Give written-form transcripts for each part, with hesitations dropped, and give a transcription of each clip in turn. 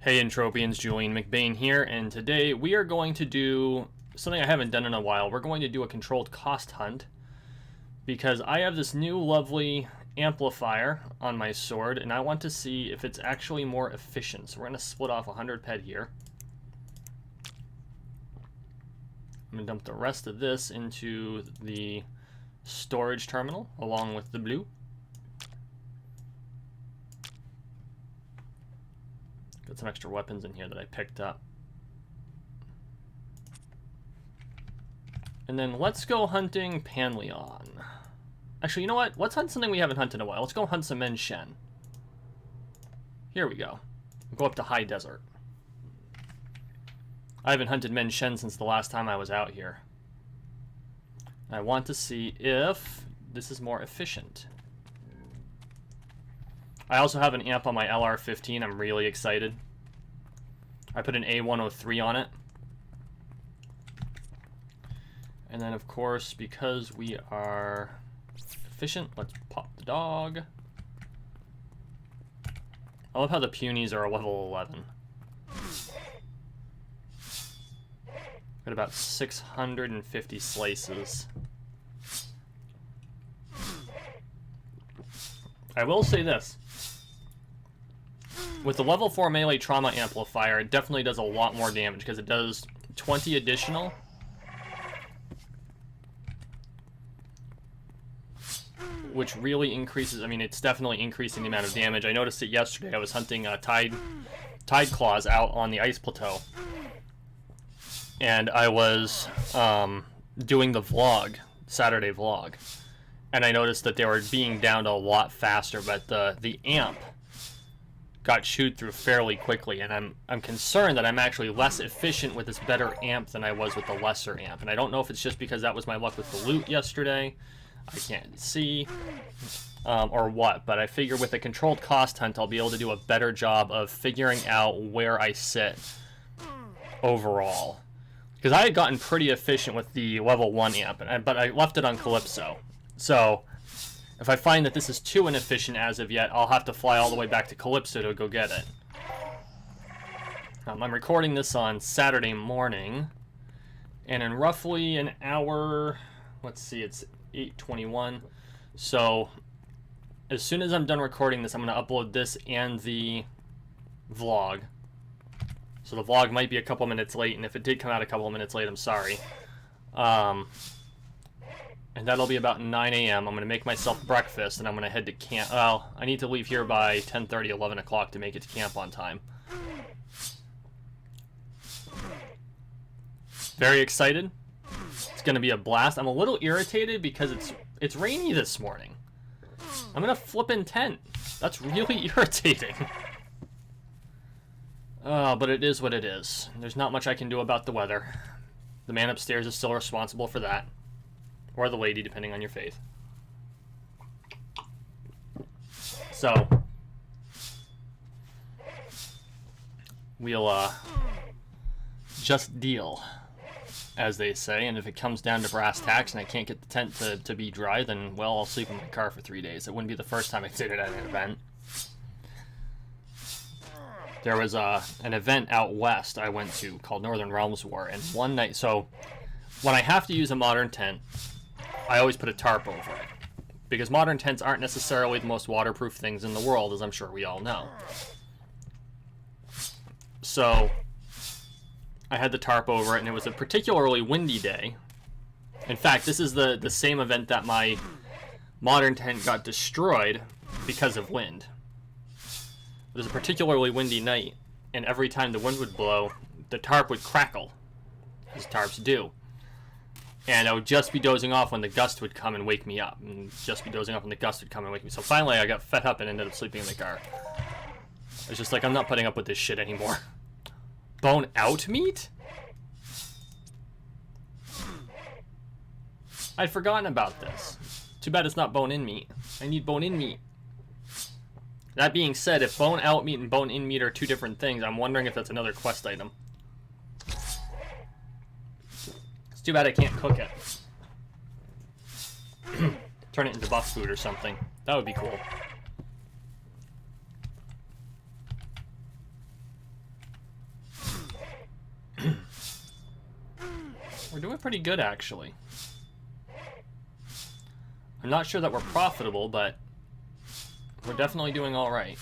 Hey Entropians, Julian McBain here, and today we are going to do something I haven't done in a while. We're going to do a controlled cost hunt because I have this new lovely amplifier on my sword and I want to see if it's actually more efficient. So we're going to split off 100 PED here. I'm going to dump the rest of this into the storage terminal along with the blue. Got some extra weapons in here that I picked up. And then let's go hunting Panleon. Actually, you know what? Let's hunt something we haven't hunted in a while. Let's go hunt some Mang Chang. Here we go. We'll go up to High Desert. I haven't hunted Mang Chang since the last time I was out here. I want to see if this is more efficient. I also have an amp on my LR15. I'm really excited. I put an A103 on it. And then, of course, because we are efficient, let's pop the dog. I love how the punies are a level 11. Got about 650 slices. I will say this. With the level 4 melee trauma amplifier, it definitely does a lot more damage because it does 20 additional. Which really increases, I mean, it's definitely increasing the amount of damage. I noticed it yesterday. I was hunting Tide Claws out on the ice plateau. And I was doing the vlog, Saturday vlog. And I noticed that they were being downed a lot faster, but the amp got chewed through fairly quickly, and I'm concerned that I'm actually less efficient with this better amp than I was with the lesser amp. And I don't know if it's just because that was my luck with the loot yesterday, I can't see, or what, but I figure with a controlled cost hunt I'll be able to do a better job of figuring out where I sit overall. Because I had gotten pretty efficient with the level 1 amp, but I left it on Calypso. So if I find that this is too inefficient as of yet, I'll have to fly all the way back to Calypso to go get it. I'm recording this on Saturday morning, and in roughly an hour, let's see, it's 8:21. So as soon as I'm done recording this, I'm going to upload this and the vlog. So the vlog might be a couple minutes late, and if it did come out a couple minutes late, I'm sorry. And that'll be about 9 a.m. I'm going to make myself breakfast, and I'm going to head to camp. Well, I need to leave here by 10:30, 11 o'clock to make it to camp on time. Very excited. It's going to be a blast. I'm a little irritated because it's rainy this morning. I'm in a flippin' tent. That's really irritating. But it is what it is. There's not much I can do about the weather. The man upstairs is still responsible for that. Or the lady, depending on your faith. So we'll just deal, as they say, and if it comes down to brass tacks and I can't get the tent to be dry, then, well, I'll sleep in my car for 3 days. It wouldn't be the first time I did it at an event. There was an event out west I went to called Northern Realms War, and one night, so when I have to use a modern tent, I always put a tarp over it, because modern tents aren't necessarily the most waterproof things in the world, as I'm sure we all know. So I had the tarp over it, and it was a particularly windy day. In fact, this is the same event that my modern tent got destroyed because of wind. It was a particularly windy night, and every time the wind would blow, the tarp would crackle, as tarps do. And I would just be dozing off when the gust would come and wake me up. And just be dozing off when the gust would come and wake me. So finally I got fed up and ended up sleeping in the car. It's just like, I'm not putting up with this shit anymore. Bone out meat? I'd forgotten about this. Too bad it's not bone in meat. I need bone in meat. That being said, if bone out meat and bone in meat are two different things, I'm wondering if that's another quest item. It's too bad I can't cook it. Turn it into buff food or something. That would be cool. We're doing pretty good, actually. I'm not sure that we're profitable, but we're definitely doing all right.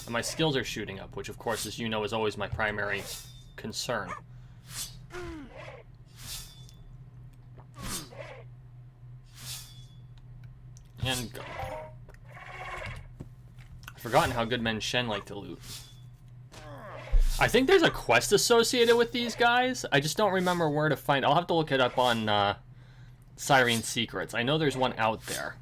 And my skills are shooting up, which, of course, as you know, is always my primary concern. And go. I've forgotten how good Mang Chang like to loot. I think there's a quest associated with these guys. I just don't remember where to find. I'll have to look it up on Siren Secrets. I know there's one out there.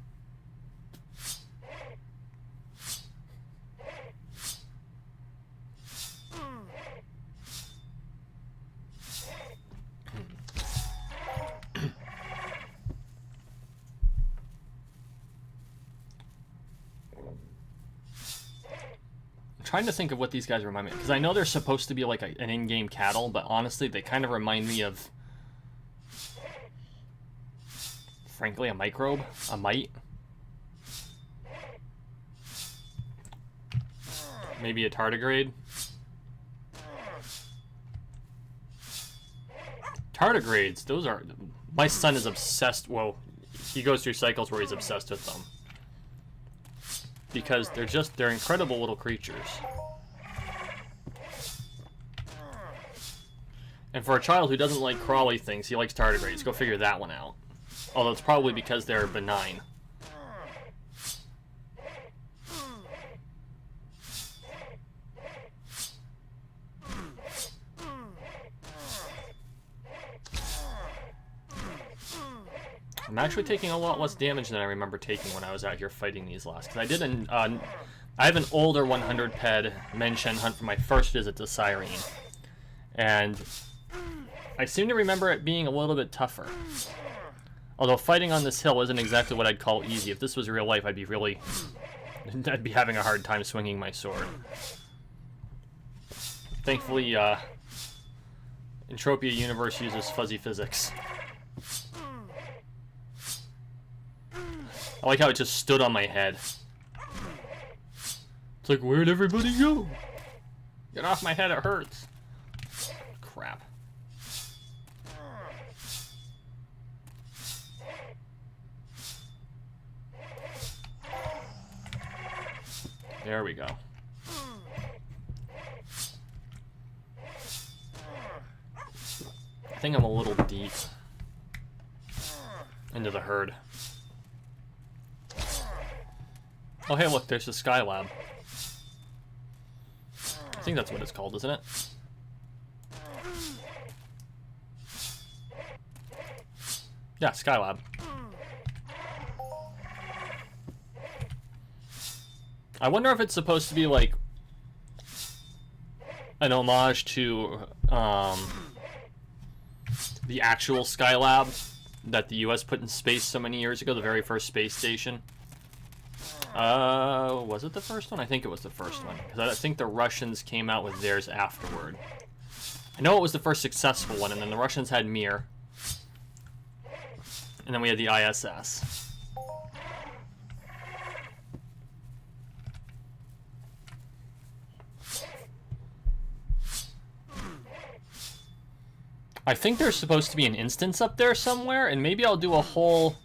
Trying to think of what these guys remind me of, because I know they're supposed to be like an in-game cattle, but honestly they kind of remind me of, frankly, a microbe, a mite, maybe a tardigrade. Tardigrades, those are, my son is obsessed. Well, he goes through cycles where he's obsessed with them. Because they're incredible little creatures. And for a child who doesn't like crawly things, he likes tardigrades. Go figure that one out. Although it's probably because they're benign. I'm actually taking a lot less damage than I remember taking when I was out here fighting these last. Because I have an older 100 PED Mang Chang hunt from my first visit to Cyrene. And I seem to remember it being a little bit tougher. Although fighting on this hill isn't exactly what I'd call easy. If this was real life, I'd be having a hard time swinging my sword. Thankfully, Entropia Universe uses fuzzy physics. I like how it just stood on my head. It's like, where'd everybody go? Get off my head, it hurts. Crap. There we go. I think I'm a little deep into the herd. Oh, hey, look, there's the Skylab. I think that's what it's called, isn't it? Yeah, Skylab. I wonder if it's supposed to be, like, an homage to, the actual Skylab that the US put in space so many years ago, the very first space station. Was it the first one? I think it was the first one. Because I think the Russians came out with theirs afterward. I know it was the first successful one, and then the Russians had Mir. And then we had the ISS. I think there's supposed to be an instance up there somewhere, and maybe I'll do a whole...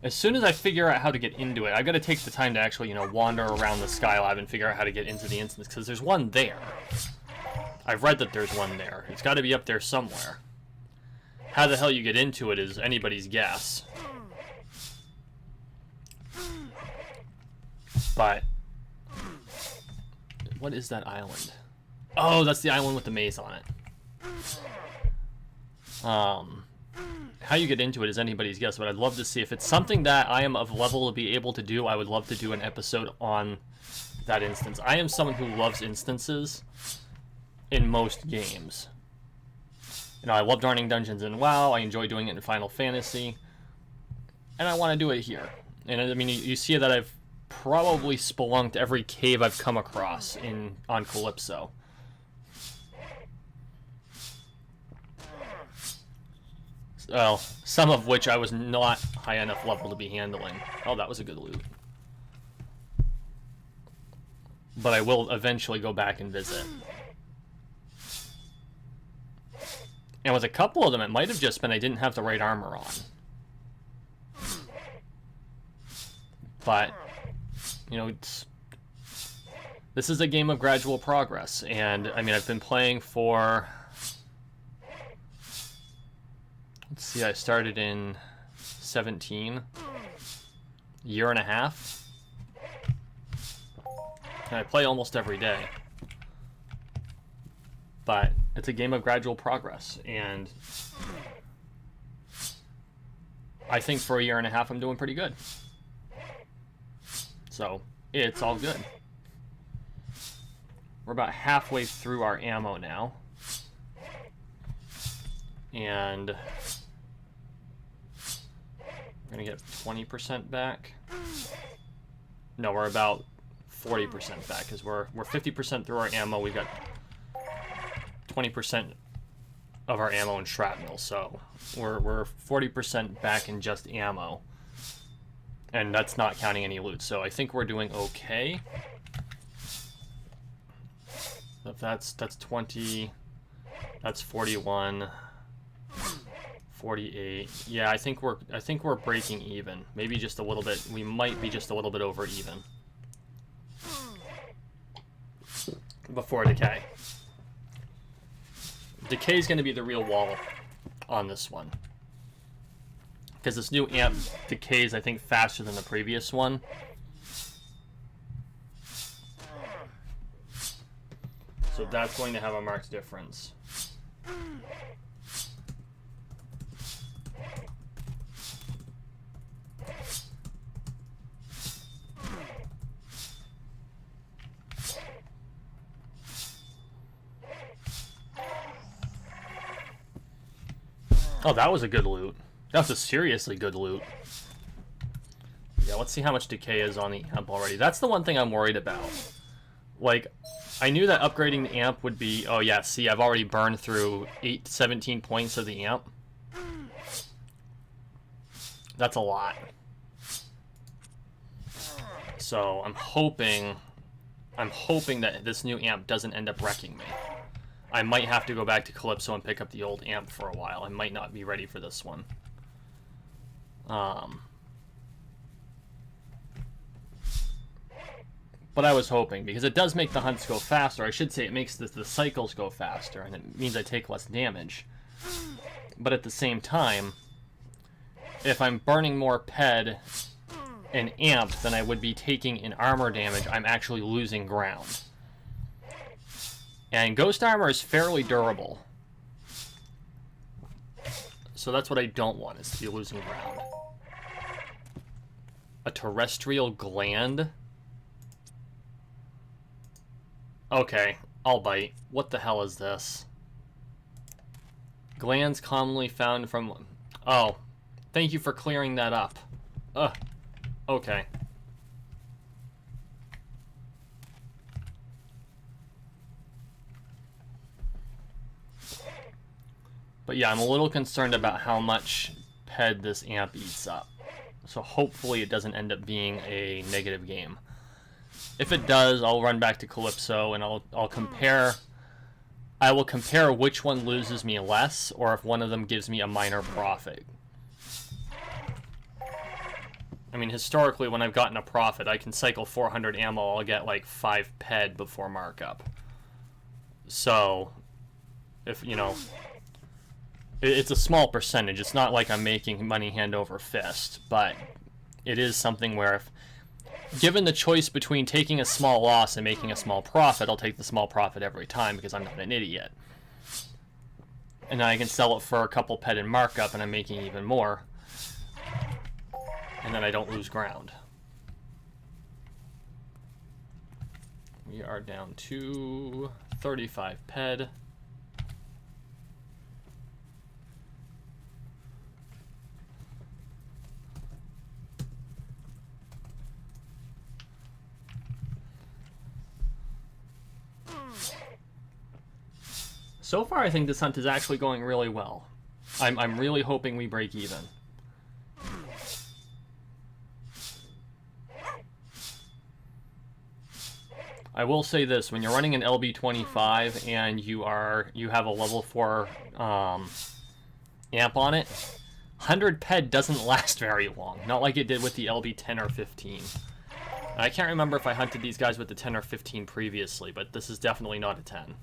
As soon as I figure out how to get into it, I've got to take the time to actually, wander around the Skylab and figure out how to get into the instance, because there's one there. I've read that there's one there. It's got to be up there somewhere. How the hell you get into it is anybody's guess. But... what is that island? Oh, that's the island with the maze on it. How you get into it is anybody's guess, but I'd love to see if it's something that I am of level to be able to do. I would love to do an episode on that instance. I am someone who loves instances in most games. I love running dungeons in WoW. I enjoy doing it in Final Fantasy, and I want to do it here. And I mean, you see that I've probably spelunked every cave I've come across on Calypso. Well, some of which I was not high enough level to be handling. Oh, that was a good loot. But I will eventually go back and visit. And with a couple of them, it might have just been I didn't have the right armor on. But, you know, this is a game of gradual progress. And, I mean, I've been playing for... Let's see, I started in 17. Year and a half. And I play almost every day. But it's a game of gradual progress, and I think for a year and a half I'm doing pretty good. So it's all good. We're about halfway through our ammo now. And we're gonna get 20% back. No, we're about 40% back, because we're 50% through our ammo. We've got 20% of our ammo and shrapnel, so we're 40% back in just ammo, and that's not counting any loot. So I think we're doing okay. If that's 20, that's 41, 48. Yeah, I think we're breaking even. Maybe just a little bit. We might be just a little bit over even before decay. Decay is going to be the real wall on this one, because this new amp decays, I think, faster than the previous one. So that's going to have a marked difference. Oh, that was a good loot. That was a seriously good loot. Yeah, let's see how much decay is on the amp already. That's the one thing I'm worried about. Like, I knew that upgrading the amp would be... Oh, yeah, see, I've already burned through 17 points of the amp. That's a lot. So, I'm hoping that this new amp doesn't end up wrecking me. I might have to go back to Calypso and pick up the old amp for a while. I might not be ready for this one. But I was hoping, because it does make the hunts go faster. I should say it makes the cycles go faster, and it means I take less damage. But at the same time, if I'm burning more PED and amp than I would be taking in armor damage, I'm actually losing ground. And ghost armor is fairly durable. So that's what I don't want, is to be losing ground. A terrestrial gland? Okay, I'll bite. What the hell is this? Glands commonly found from... Oh, thank you for clearing that up. Ugh. Okay. But yeah, I'm a little concerned about how much PED this amp eats up. So hopefully it doesn't end up being a negative game. If it does, I'll run back to Calypso and I'll compare... I will compare which one loses me less, or if one of them gives me a minor profit. I mean, historically, when I've gotten a profit, I can cycle 400 ammo, I'll get like 5 PED before markup. So, if, you know... It's a small percentage. It's not like I'm making money hand over fist, but it is something where if given the choice between taking a small loss and making a small profit, I'll take the small profit every time because I'm not an idiot. And then I can sell it for a couple PED in markup and I'm making even more. And then I don't lose ground. We are down to 35 PED. So far, I think this hunt is actually going really well. I'm really hoping we break even. I will say this: when you're running an LB25 and you have a level 4 amp on it, 100 PED doesn't last very long. Not like it did with the LB10 or 15. I can't remember if I hunted these guys with the 10 or 15 previously, but this is definitely not a 10.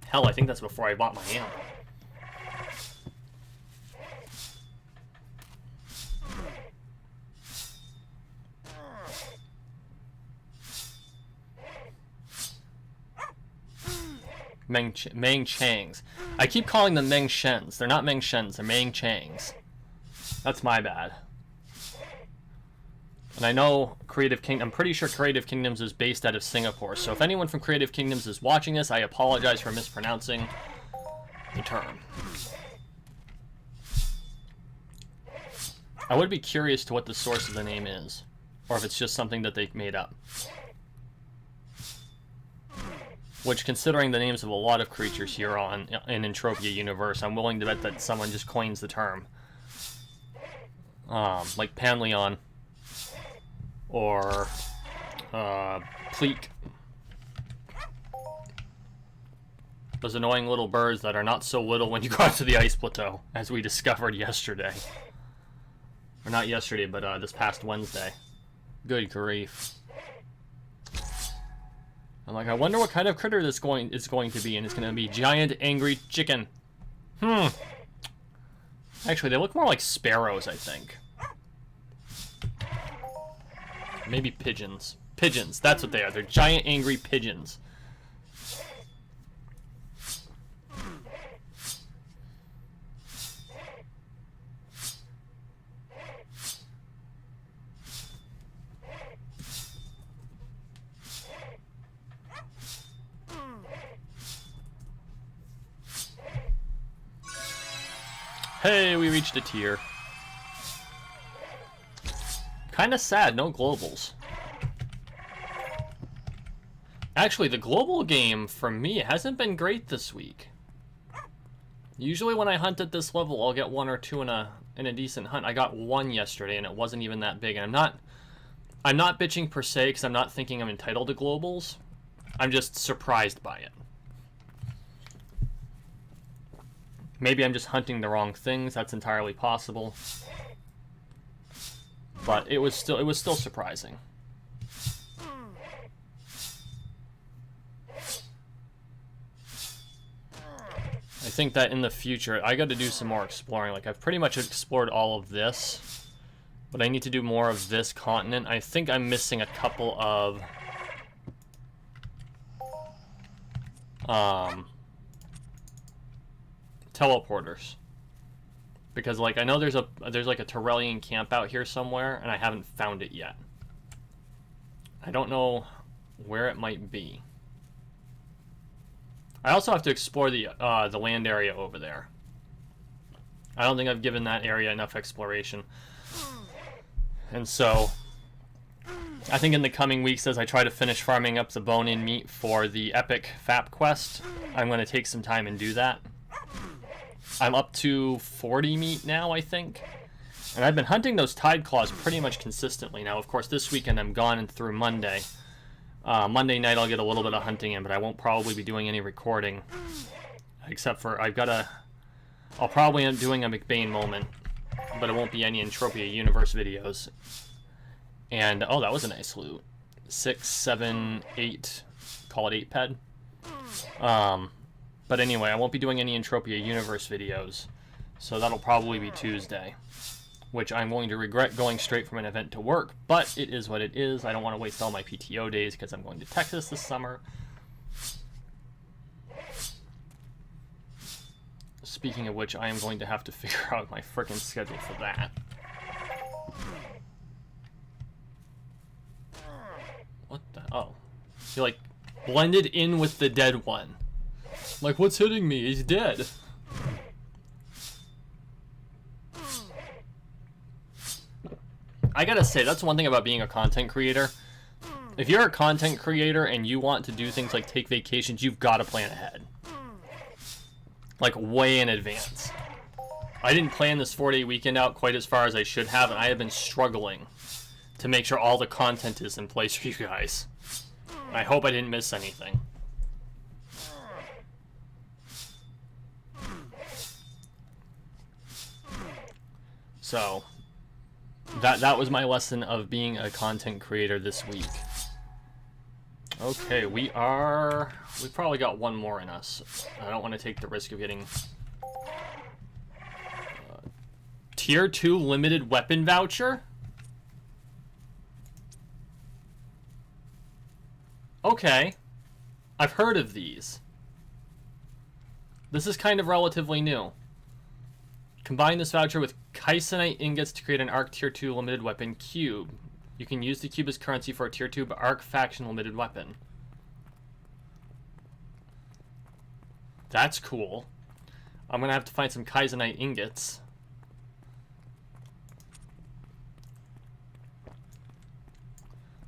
Hell, I think that's before I bought my amp. Mang Changs. I keep calling them Mang Changs. They're not Mang Changs, they're Mang Changs. That's my bad. And I know I'm pretty sure Creative Kingdoms is based out of Singapore, so if anyone from Creative Kingdoms is watching this, I apologize for mispronouncing the term. I would be curious to what the source of the name is, or if it's just something that they made up. Which, considering the names of a lot of creatures here in Entropia Universe, I'm willing to bet that someone just coins the term. Like Panleon. Or Pleek. Those annoying little birds that are not so little when you go out to the ice plateau, as we discovered yesterday. Or not yesterday, but this past Wednesday. Good grief. I'm like, I wonder what kind of critter this is going to be, and it's going to be giant angry chicken. Actually, they look more like sparrows, I think. Maybe pigeons. Pigeons, that's what they are. They're giant angry pigeons. Hey, we reached a tier. Kinda sad, no globals. Actually, the global game, for me, hasn't been great this week. Usually when I hunt at this level, I'll get 1 or 2 in a decent hunt. I got 1 yesterday, and it wasn't even that big. And I'm not bitching per se, because I'm not thinking I'm entitled to globals. I'm just surprised by it. Maybe I'm just hunting the wrong things. That's entirely possible. But it was still surprising. I think that in the future, I got to do some more exploring. Like, I've pretty much explored all of this, but I need to do more of this continent. I think I'm missing a couple of teleporters. Because, like, I know there's like a Tyrellian camp out here somewhere, and I haven't found it yet. I don't know where it might be. I also have to explore the land area over there. I don't think I've given that area enough exploration. And so, I think in the coming weeks, as I try to finish farming up the bone-in meat for the epic FAP quest, I'm going to take some time and do that. I'm up to 40 meat now, I think. And I've been hunting those tide claws pretty much consistently. Now, of course, this weekend I'm gone and through Monday. Monday night I'll get a little bit of hunting in, but I won't probably be doing any recording. Except for, I'll probably end up doing a McBain moment, but it won't be any Entropia Universe videos. And, oh, that was a nice loot. 6, 7, 8, call it 8 PED. But anyway, I won't be doing any Entropia Universe videos, so that'll probably be Tuesday, which I'm going to regret going straight from an event to work, but it is what it is. I don't want to waste all my PTO days because I'm going to Texas this summer. Speaking of which, I am going to have to figure out my frickin' schedule for that. What the? Oh. He, like, blended in with the dead one. Like, what's hitting me? He's dead. I gotta say, that's one thing about being a content creator. If you're a content creator and you want to do things like take vacations, you've got to plan ahead. Like, way in advance. I didn't plan this 4-day weekend out quite as far as I should have, and I have been struggling to make sure all the content is in place for you guys. I hope I didn't miss anything. So that was my lesson of being a content creator this week. Okay, we probably got one more in us. I don't want to take the risk of getting Tier 2 limited weapon voucher? Okay. I've heard of these. This is kind of relatively new. Combine this voucher with Kaisenite ingots to create an Arc Tier 2 limited weapon cube. You can use the cube as currency for a Tier 2 Arc faction limited weapon. That's cool. I'm gonna have to find some Kaisenite ingots.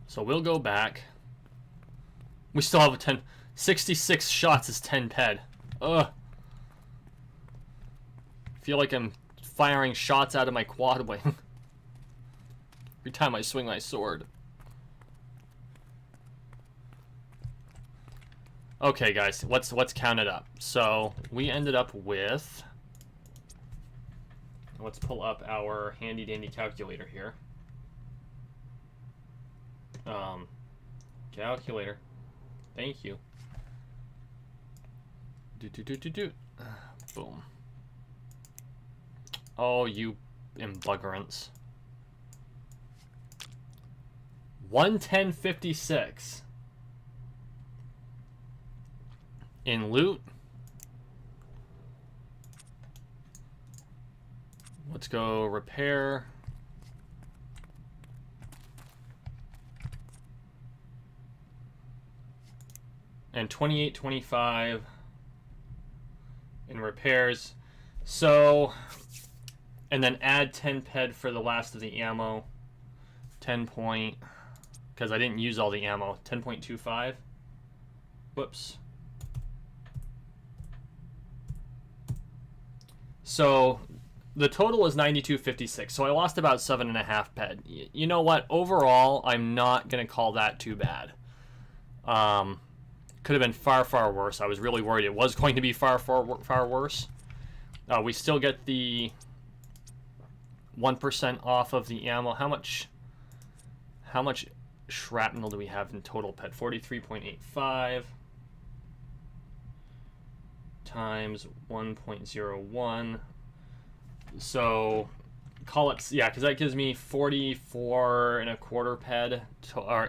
So we'll go back. We still have a 66 shots is 10 PED. Ugh. Feel like I'm firing shots out of my quad wing every time I swing my sword. Okay, guys, let's count it up. So we ended up with. Let's pull up our handy dandy calculator here. Calculator. Thank you. Boom. Oh, you embuggerants. 110.56 in loot. Let's go repair. And 28.25 in repairs. So, and then add 10 PED for the last of the ammo. 10 point, because I didn't use all the ammo. 10.25. Whoops. So the total is 92.56. So I lost about 7.5 PED. You know what? Overall, I'm not gonna call that too bad. Could have been far, far worse. I was really worried it was going to be far, far, far worse. We still get the 1% off of the ammo. How much shrapnel do we have in total PED? 43.85 times 1.01. So call it, yeah, because that gives me 44.25 PED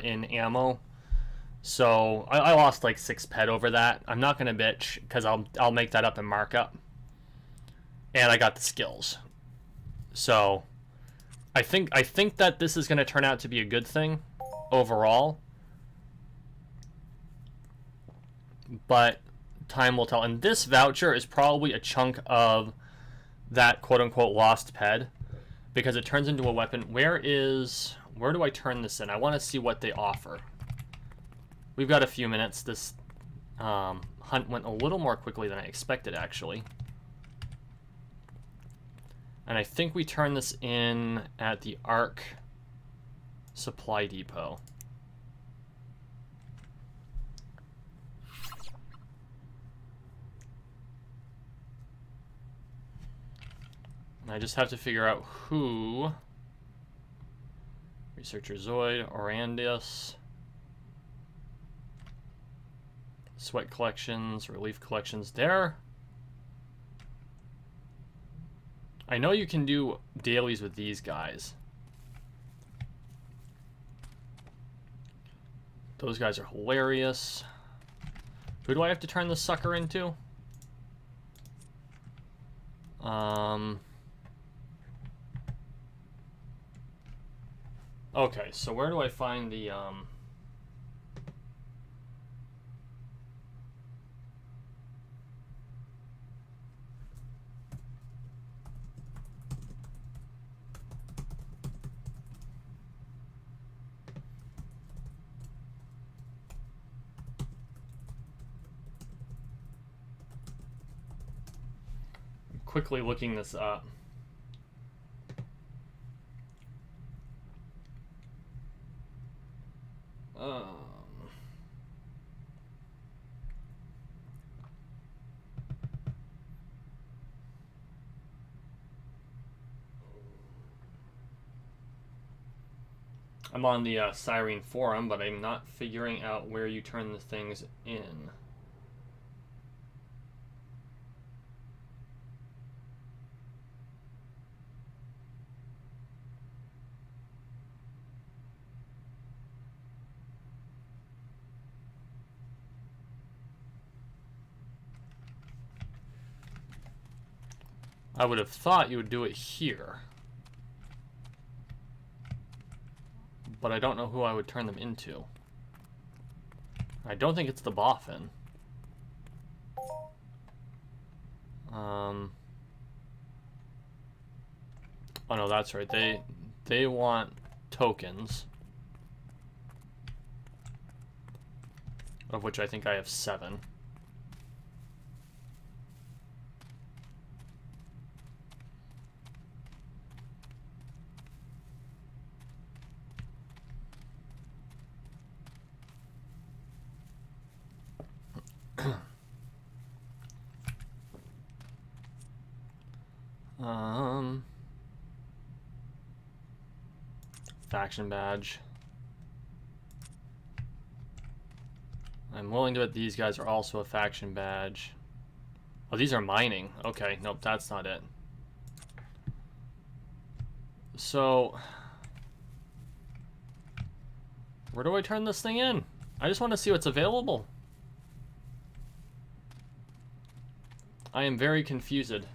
in ammo. So I lost like 6 PED over that. I'm not gonna bitch because I'll make that up in markup. And I got the skills. So I think that this is gonna turn out to be a good thing overall. But time will tell. And this voucher is probably a chunk of that quote unquote lost PED because it turns into a weapon. Where do I turn this in? I want to see what they offer. We've got a few minutes. This hunt went a little more quickly than I expected, actually. And I think we turn this in at the Arc Supply Depot. And I just have to figure out who. Researcher Zoid, Orandus. Sweat collections, relief collections there. I know you can do dailies with these guys. Those guys are hilarious. Who do I have to turn this sucker into? Okay, so where do I find the quickly looking this up. I'm on the Siren forum, but I'm not figuring out where you turn the things in. I would have thought you would do it here. But I don't know who I would turn them into. I don't think it's the boffin. Oh no, that's right. They want tokens. Of which I think I have 7. Faction badge. I'm willing to bet these guys are also a faction badge. Oh, these are mining. Okay, nope, that's not it. So, where do I turn this thing in? I just want to see what's available. I am very confused.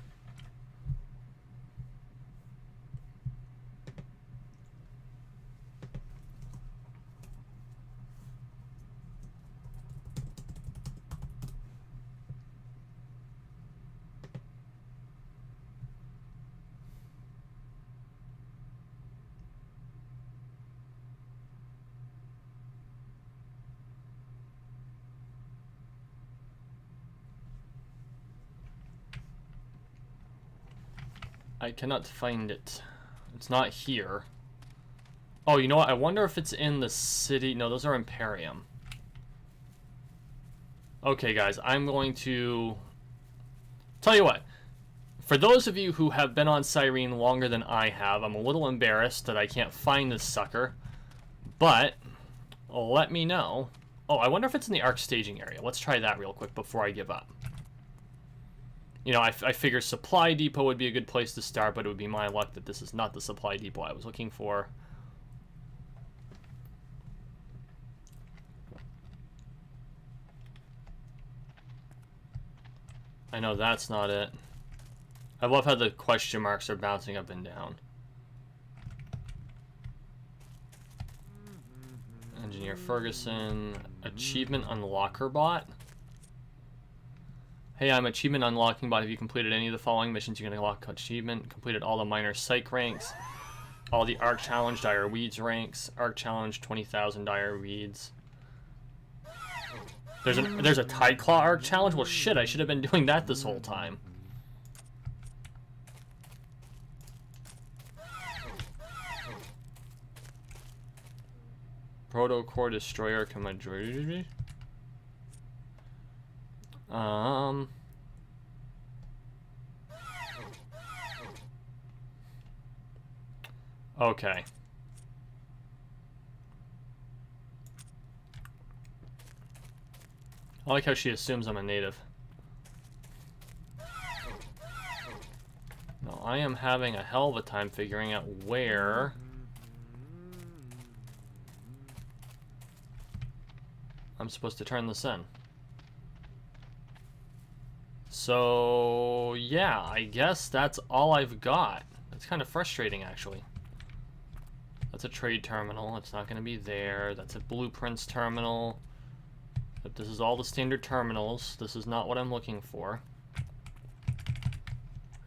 I cannot find it. It's not here. Oh, you know what? I wonder if it's in the city. No, those are Imperium. Okay, guys, I'm going to... Tell you what. For those of you who have been on Cyrene longer than I have, I'm a little embarrassed that I can't find this sucker. But, let me know. Oh, I wonder if it's in the Arc staging area. Let's try that real quick before I give up. You know, I figure Supply Depot would be a good place to start, but it would be my luck that this is not the Supply Depot I was looking for. I know that's not it. I love how the question marks are bouncing up and down. Engineer Ferguson. Achievement Unlocker Bot. Hey, I'm Achievement Unlocking Bot. Have you completed any of the following missions? You can unlock achievement. Completed all the minor psych ranks. All the Arc Challenge Dire Weeds ranks. Arc Challenge 20,000 Dire Weeds. There's a Tide Claw Arc Challenge? Well, shit, I should have been doing that this whole time. Proto-Core Destroyer Commodore. Okay. I like how she assumes I'm a native. No, I am having a hell of a time figuring out where I'm supposed to turn this in. So, yeah, I guess that's all I've got. That's kind of frustrating, actually. That's a trade terminal. It's not going to be there. That's a blueprints terminal. But this is all the standard terminals. This is not what I'm looking for.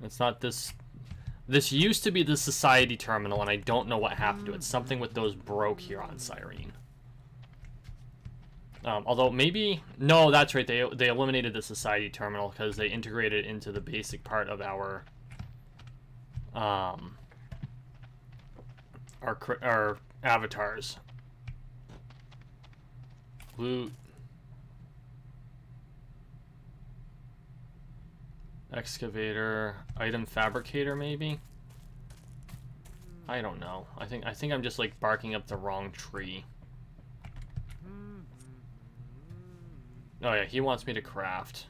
It's not this. This used to be the Society terminal, and I don't know what happened to it. Something with those broke here on Cyrene. Although maybe... No, that's right. They eliminated the Society terminal because they integrated it into the basic part of our avatars. Loot. Excavator. Item fabricator, maybe? I don't know. I think I'm just like barking up the wrong tree. Oh yeah, he wants me to craft.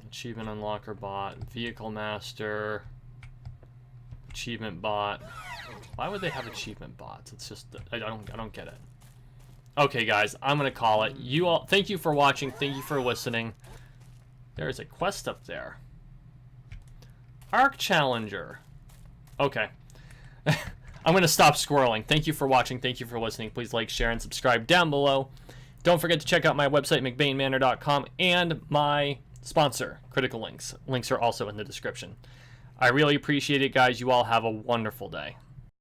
Achievement unlocker bot, vehicle master, achievement bot. Why would they have achievement bots? It's just I don't get it. Okay, guys, I'm gonna call it. You all, thank you for watching. Thank you for listening. There is a quest up there. Arc Challenger. Okay. I'm going to stop squirreling. Thank you for watching. Thank you for listening. Please like, share, and subscribe down below. Don't forget to check out my website, mcbainmanor.com, and my sponsor, Critical Links. Links are also in the description. I really appreciate it, guys. You all have a wonderful day.